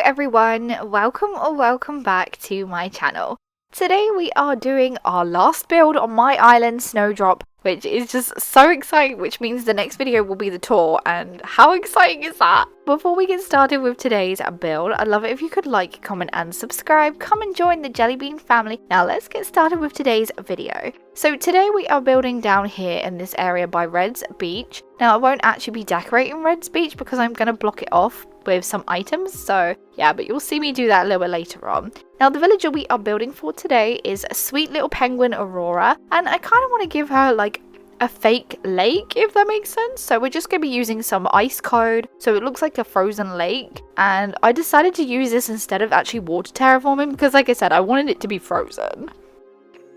everyone, welcome or welcome back to my channel. Today we are doing our last build on my island, Snowdrop, which is just so exciting, which means the next video will be the tour, and how exciting is that? Before we get started with today's build, I'd love it if you could like, comment and subscribe. Come and join the Jellybean family. Now let's get started with today's video. So today we are building down here in this area by Red's Beach. Now I won't actually be decorating Red's Beach because I'm going to block it off with some items, so yeah, but you'll see me do that a little bit later on. Now the villager we are building for today is a sweet little penguin Aurora, and I kind of want to give her like a fake lake, if that makes sense. So we're just going to be using some ice code, so it looks like a frozen lake, and I decided to use this instead of actually water terraforming because, like I said, I wanted it to be frozen.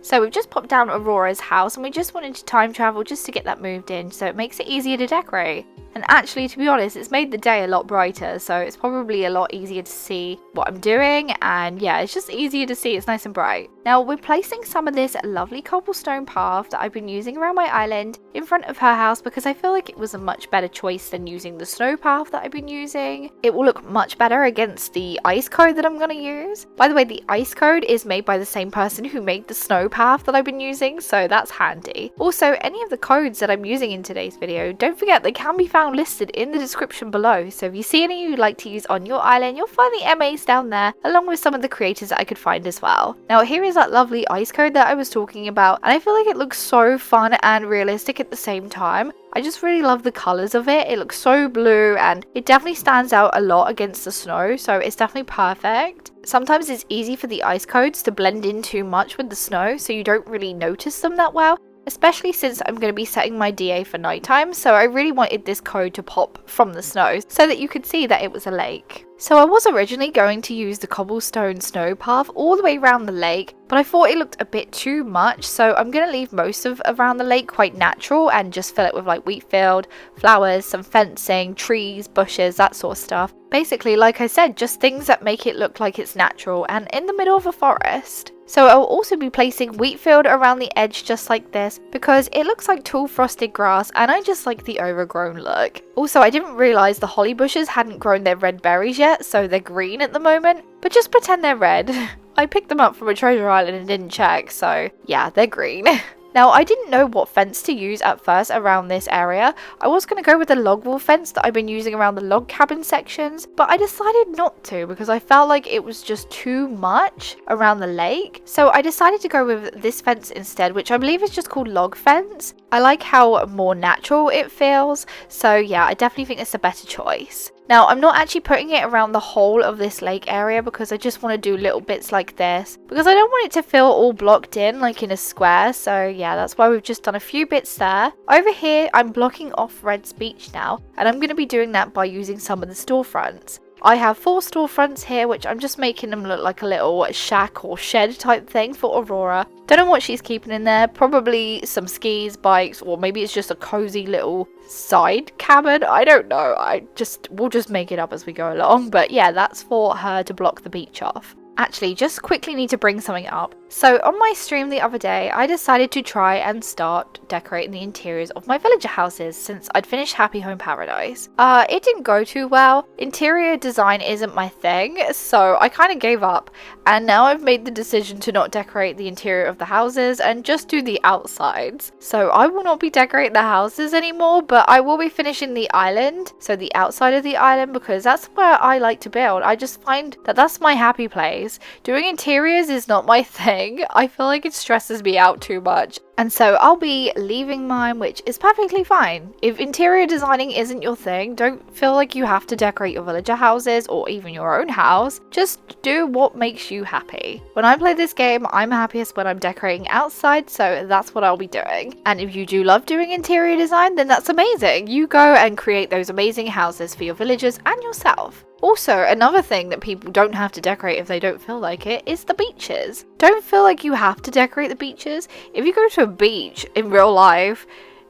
So we've just popped down Aurora's house and we just wanted to time travel just to get that moved in, so it makes it easier to decorate. And actually, to be honest, it's made the day a lot brighter, so it's probably a lot easier to see what I'm doing, and yeah, it's just easier to see, it's nice and bright. Now we're placing some of this lovely cobblestone path that I've been using around my island in front of her house because I feel like it was a much better choice than using the snow path that I've been using. It will look much better against the ice code that I'm going to use. By the way, the ice code is made by the same person who made the snow path that I've been using, so that's handy. Also, any of the codes that I'm using in today's video, don't forget they can be found listed in the description below, so if you see any you'd like to use on your island, you'll find the MAs down there along with some of the creators that I could find as well. Now here is that lovely ice code that I was talking about, and I feel like it looks so fun and realistic at the same time. I just really love the colours of it. It looks so blue and it definitely stands out a lot against the snow, so it's definitely perfect. Sometimes it's easy for the ice codes to blend in too much with the snow, so you don't really notice them that well, especially since I'm going to be setting my DA for nighttime, so I really wanted this code to pop from the snow so that you could see that it was a lake. So I was originally going to use the cobblestone snow path all the way around the lake, but I thought it looked a bit too much, so I'm going to leave most of around the lake quite natural and just fill it with like wheat field, flowers, some fencing, trees, bushes, that sort of stuff. Basically, like I said, just things that make it look like it's natural and in the middle of a forest. So I'll also be placing wheat field around the edge just like this because it looks like tall frosted grass and I just like the overgrown look. Also, I didn't realise the holly bushes hadn't grown their red berries yet, so they're green at the moment, but just pretend they're red. I picked them up from a treasure island and didn't check, so yeah, they're green. Now, I didn't know what fence to use at first around this area. I was going to go with the log wall fence that I've been using around the log cabin sections, but I decided not to because I felt like it was just too much around the lake. So I decided to go with this fence instead, which I believe is just called log fence. I like how more natural it feels, so yeah, I definitely think it's a better choice. Now, I'm not actually putting it around the whole of this lake area because I just want to do little bits like this because I don't want it to feel all blocked in like in a square, so yeah, that's why we've just done a few bits there. Over here, I'm blocking off Red's Beach now, and I'm going to be doing that by using some of the storefronts. I have 4 storefronts here, which I'm just making them look like a little shack or shed type thing for Aurora. Don't know what she's keeping in there, probably some skis, bikes, or maybe it's just a cozy little side cabin. I don't know, we'll just make it up as we go along, but yeah, that's for her to block the beach off. Actually, just quickly need to bring something up. So on my stream the other day, I decided to try and start decorating the interiors of my villager houses since I'd finished Happy Home Paradise. It didn't go too well. Interior design isn't my thing, so I kind of gave up, and now I've made the decision to not decorate the interior of the houses and just do the outsides. So I will not be decorating the houses anymore, but I will be finishing the island, so the outside of the island, because that's where I like to build. I just find that that's my happy place. Doing interiors is not my thing. I feel like it stresses me out too much, and so I'll be leaving mine, which is perfectly fine. If interior designing isn't your thing, don't feel like you have to decorate your villager houses or even your own house. Just do what makes you happy. When I play this game, I'm happiest when I'm decorating outside, so that's what I'll be doing. And if you do love doing interior design, then that's amazing. You go and create those amazing houses for your villagers and yourself. Also, another thing that people don't have to decorate if they don't feel like it is the beaches. Don't feel like you have to decorate the beaches. If you go to a beach in real life,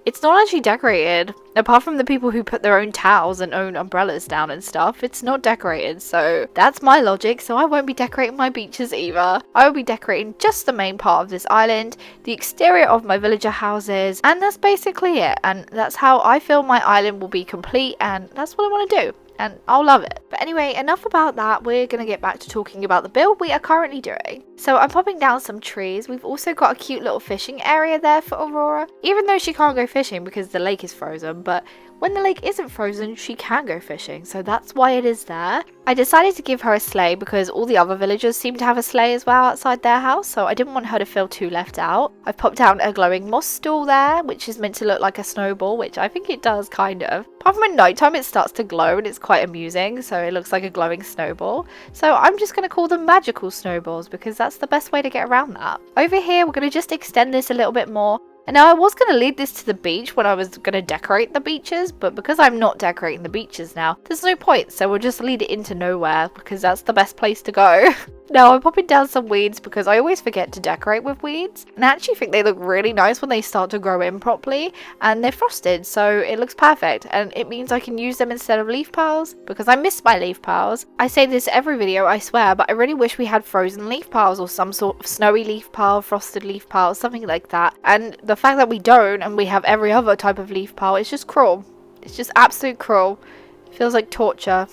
it's not actually decorated. Apart from the people who put their own towels and own umbrellas down and stuff, it's not decorated. So that's my logic, so I won't be decorating my beaches either. I will be decorating just the main part of this island, the exterior of my villager houses, and that's basically it. And that's how I feel my island will be complete, and that's what I want to do. and I'll love it. But anyway, enough about that. We're going to get back to talking about the build we are currently doing. So I'm popping down some trees. We've also got a cute little fishing area there for Aurora, even though she can't go fishing because the lake is frozen, but when the lake isn't frozen, she can go fishing, so that's why it is there. I decided to give her a sleigh because all the other villagers seem to have a sleigh as well outside their house, so I didn't want her to feel too left out. I've popped down a glowing moss stool there, which is meant to look like a snowball, which I think it does kind of. Apart from at night time, it starts to glow and it's quite amusing, so it looks like a glowing snowball. So I'm just going to call them magical snowballs because that's the best way to get around that. Over here, we're going to just extend this a little bit more. And now I was going to lead this to the beach when I was going to decorate the beaches, but because I'm not decorating the beaches now, there's no point, so we'll just lead it into nowhere because that's the best place to go. Now I'm popping down some weeds because I always forget to decorate with weeds, and I actually think they look really nice when they start to grow in properly, and they're frosted, so it looks perfect, and it means I can use them instead of leaf piles because I miss my leaf piles. I say this every video, I swear, but I really wish we had frozen leaf piles or some sort of snowy leaf pile, frosted leaf pile, something like that. And the fact that we don't and we have every other type of leaf pile is just cruel. It's just absolute cruel. It feels like torture.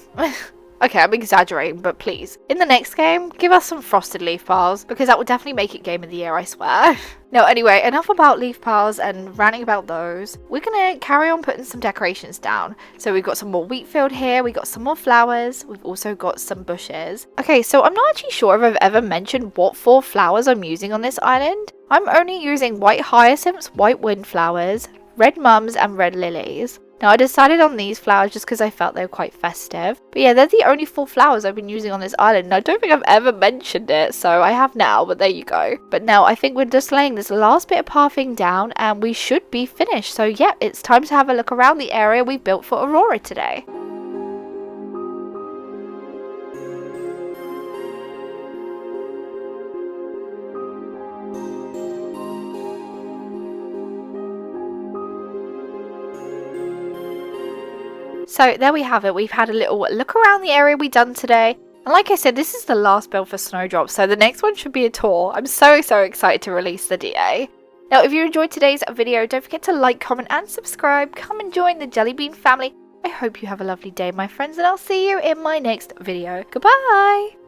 Okay, I'm exaggerating, but please, in the next game, give us some frosted leaf piles, because that would definitely make it game of the year, I swear. No, anyway, enough about leaf piles and ranting about those. We're gonna carry on putting some decorations down. So we've got some more wheat field here, we got some more flowers, we've also got some bushes. Okay, so I'm not actually sure if I've ever mentioned what 4 flowers I'm using on this island. I'm only using white hyacinths, white windflowers, red mums, and red lilies. Now I decided on these flowers just because I felt they were quite festive. But yeah, they're the only 4 flowers I've been using on this island. And I don't think I've ever mentioned it, so I have now, but there you go. But now I think we're just laying this last bit of pathing down and we should be finished. So yeah, it's time to have a look around the area we built for Aurora today. So there we have it, we've had a little look around the area we've done today. And like I said, this is the last build for Snowdrop, so the next one should be a tour. I'm so excited to release the DA. Now if you enjoyed today's video, don't forget to like, comment and subscribe. Come and join the Jellybean family. I hope you have a lovely day, my friends, and I'll see you in my next video. Goodbye!